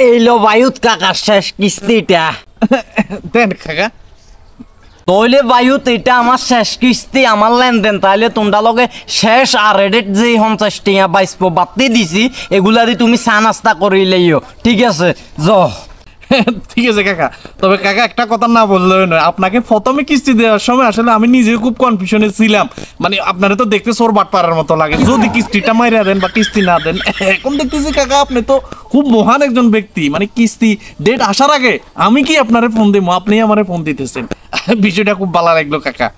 এইলো বায়ুত কাকা শেষ কিস্তিটা দেন কাকা। তইলে বায়ুত এটা আমার শেষ কিস্তি আমার লেনদেন, তাইলে তোমরা লগে শেষ আর রেডেট যে 50 টাকা বাইসপো বাতি দিছি এগুলা দিয়ে তুমি চা নাস্তা করিলেইও, ঠিক আছে? ঠিক আছে কাকা, তবে কাকা একটা কথা না বললেও নয়, আপনাকে প্রথমে কিস্তি দেওয়ার সময় আসলে আমি নিজেও খুব কনফিউশনে ছিলাম। মানে আপনারা তো দেখতে চোর বাটপাড়ার মতো লাগে, যদি কিস্তিটা মাইরা দেন বা কিস্তি না দেন। এখন দেখতেছি কাকা আপনি তো খুব মহান একজন ব্যক্তি, মানে কিস্তি ডেট আসার আগে আমি কি আপনারে ফোন দিব, আপনি আমারে ফোন দিতেছেন, বিষয়টা খুব ভালো লাগলো কাকা।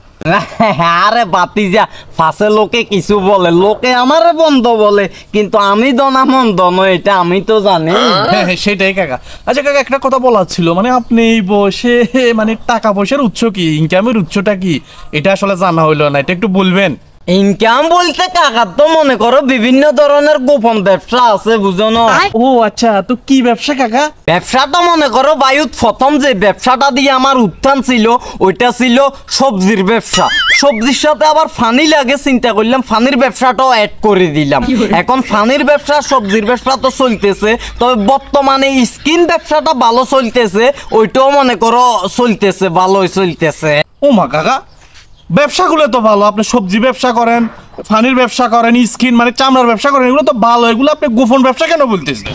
আরে বাতি যা ফাঁসে লোকে কিছু বলে, লোকে আমারে বন্ধ বলে, কিন্তু আমি দনা মন্দ নয়, এটা আমি তো জানি। হ্যাঁ সেটাই কাকা। আচ্ছা কাকা একটা কথা বলার ছিল, মানে আপনি এই বয়সে মানে টাকা পয়সার উৎস কি, ইনকামের উৎসটা কি, এটা আসলে জানা হইলো না, এটা একটু বলবেন? ইনকাম বলতে কাকা তো মনে করো বিভিন্ন ধরনের গোপন ব্যবসা আছে, বুঝো না? ও আচ্ছা, তো কি ব্যবসা কাকা? ব্যবসাটা মনে করো বায়ুত প্রথম যে ব্যবসাটা দিয়ে আমার উত্থান ছিল ওইটা ছিল সবজির ব্যবসা। সবজির সাথে আবার ফানি লাগে, চিন্তা করলাম ফানির ব্যবসাটাও অ্যাড করে দিলাম। এখন ফানির ব্যবসা সবজির ব্যবসা তো চলতেছে, তবে বর্তমানে স্কিন ব্যবসাটা ভালো চলতেছে, ওইটাও মনে করো চলতেছে, ভালোই চলতেছে। ও মা কাকা, ব্যবসাগুলো তো ভালো, আপনি সবজি ব্যবসা করেন, ফানির ব্যবসা করেন, স্কিন মানে চামড়ার ব্যবসা করেন, এগুলো তো ভালো, এগুলো আপনি গোপন ব্যবসা কেন বলতেছেন?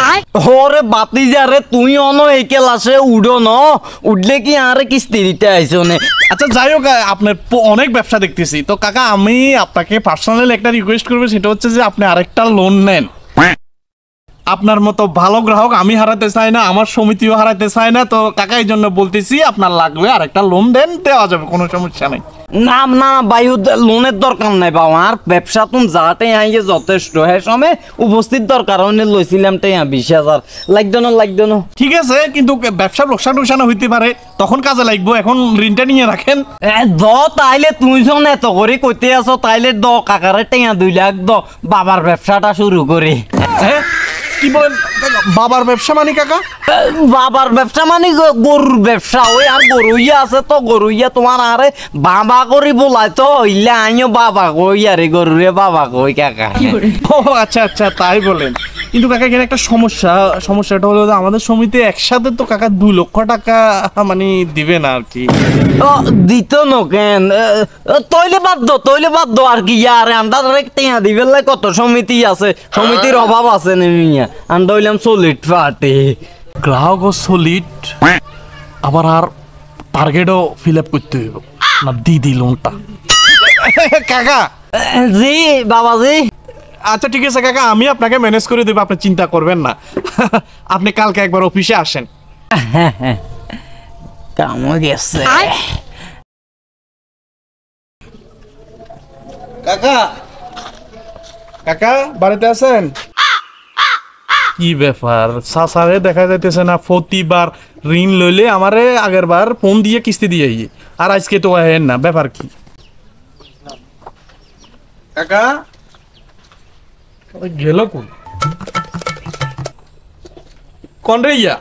ওরে বাতিজা রে, তুই অন এই ক্লাসে উঠো ন, উঠলে কি আরে কিস্তি দিতে আইছো নে? আচ্ছা যাই হোক, আপনার অনেক ব্যবসা দেখতেছি, তো কাকা আমি আপনাকে পার্সোনালি একটা রিকোয়েস্ট করবো, সেটা হচ্ছে যে আপনি আরেকটা লোন নেন। আপনার মতো ভালো গ্রাহক আমি হারাতে চাই না, আমার সমিতিও হারাতে চায় না, তো কাকা এই জন্য বলতেছি আপনার লাগবে আরেকটা লোন দেন, দেওয়া যাবে, কোনো সমস্যা নেই। না না বায়ু, লোনের দরকার নাই বাবা, আর ব্যবসা তুমি যাতে আইয়ে যথেষ্ট, হ্যাঁ সময় উপস্থিত দরকার হইলে লইছিলাম তাই 20,000 লাগতো না। ঠিক আছে, কিন্তু ব্যবসা লোকসান টোকসান হইতে পারে, তখন কাজে লাগবো, এখন ঋণটা নিয়ে রাখেন। তাইলে তুই যখন এত করে কইতে আছো, তাইলে কাকারে টেঙা 2 লাখ বাবার ব্যবসাটা শুরু করি। হ্যাঁ কি বলেন বাবার ব্যবসা মানে কাকা? বাবার ব্যবসা মানে গরুর ব্যবসা, ওই আর গরুইয়া আছে তো, গরুইয়া তোমার আরে বাবা করি বলাই তো, হইলে আইও বাবা কই, আরে গরুরে বাবা কই কাকা। ও আচ্ছা আচ্ছা, তাই বলেন। কিন্তু কাকা এখানে একটা সমস্যাটা হলো যে আমাদের সমিতি একসাথে তো কাকা 2 লক্ষ টাকা মানে দিবে না আর কি। দিত না কেন? তৈলে বাদ দো আর কি, ইয়ারে আন্ডা টেঙা দিবে, কত সমিতি আছে, সমিতির অভাব আছে নেমিয়া, আন্ডা হইলাম সলিড পার্টি, গ্রাহক ও সলিড, আবার আর টার্গেটও ফিল আপ করতে হইব না, দিদি লোনটা। কাকা জি বাবাজি। আচ্ছা ঠিক আছে কাকা, আমি আপনাকে ম্যানেজ করে দেবো, আপনি চিন্তা করবেন না। আপনি কালকে একবার অফিসে আসেন। কামো গেছে কাকা, কাকা বাড়িতে আছেন? কি ব্যাপার সাসারে দেখা যাইতেছে না, প্রতিবার ঋণ লইলে আমারে আগের বার ফোন দিয়ে কিস্তি দিয়ে আর আজকে তো আহেন না, ব্যাপার কি? কাকা গেল কোন রে ইয়া?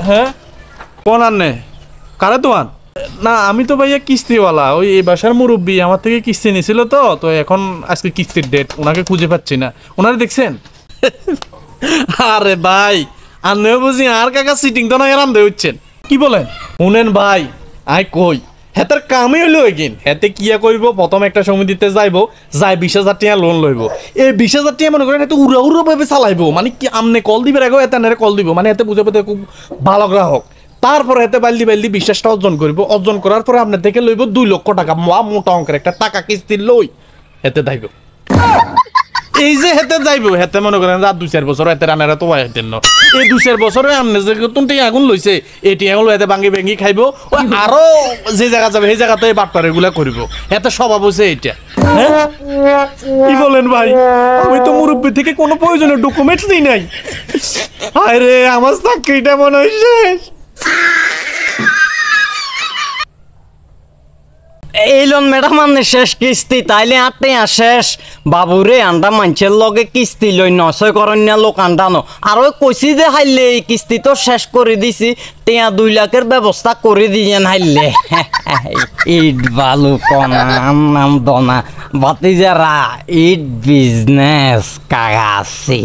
হ্যাঁ কোন আনে কারে দোয়ান? না আমি তো ভাইয়া কিস্তিওয়ালা, ওই এই বাসার মুরব্বী আমার থেকে কিস্তি নিছিল, তো এখন আজকে কিস্তির ডেট, ওনাকে খুঁজে পাচ্ছি না। ওনারে দেখছেন? আরে ভাই আন্নেও বুঝি আর কাকা সিটিং তো না এরাম দে হচ্ছেন। কি বলেন? শুনেন ভাই আই কই, হেতার কামই হইলো এগিন, হেতে কিয়া করব, প্রথম একটা সমিতিতে যাইবো, যাই 20,000 টাকা লোন লইব, এই 20,000 টাকা মনে করেন এত উড়া ভাবে চালাইবো, মানে কি আমনে কল দিবে রাখো, এতে কল দিব, মানে এতে বুঝে পেতে খুব ভালো গ্রাহক। তারপরে এতে বাল্দি বিশ্বাসটা অর্জন করবো, অর্জন করার পরে আপনার থেকে লইব 2 লক্ষ টাকা, মোটা অঙ্কের একটা টাকা কিস্তি লই হেতে যাইব। এই যে হেতে যাইব, হেতে মনে করেন আর 2-4 বছর হেতে রানারা তো হেতেন না, এই 2-4 বছরে আমনে যে তুনটি আগুন লইছে, এটি আগুন হেতে ভাঙ্গি খাইব, আরো যে জায়গা যাবে সেই জায়গাতে বাটপার এগুলা করব, হেতে স্বভাব হচ্ছে এইটা। কি বলেন ভাই? আমি তো মুরব্বী থেকে কোনো প্রয়োজনীয় ডকুমেন্টস দিই নাই। হায় রে, আমার চাকরিটা মনে হয় শেষ। এই লোন ম্যাডাম আনে শেষ কিস্তি, তাইলে আটে শেষ বাবুরে, আন্ডা মানুষের লগে কিস্তি লই 900 করন্যা লোক আন্ডানো, আর ওই কইছি যে হাইলে এই কিস্তি তো শেষ করে দিছি, 2 লাখের ব্যবস্থা করে দিয়েন হাইলে। ইট বালু নাম দনা বাতি যারা ইট বিজনেস কাগাছি।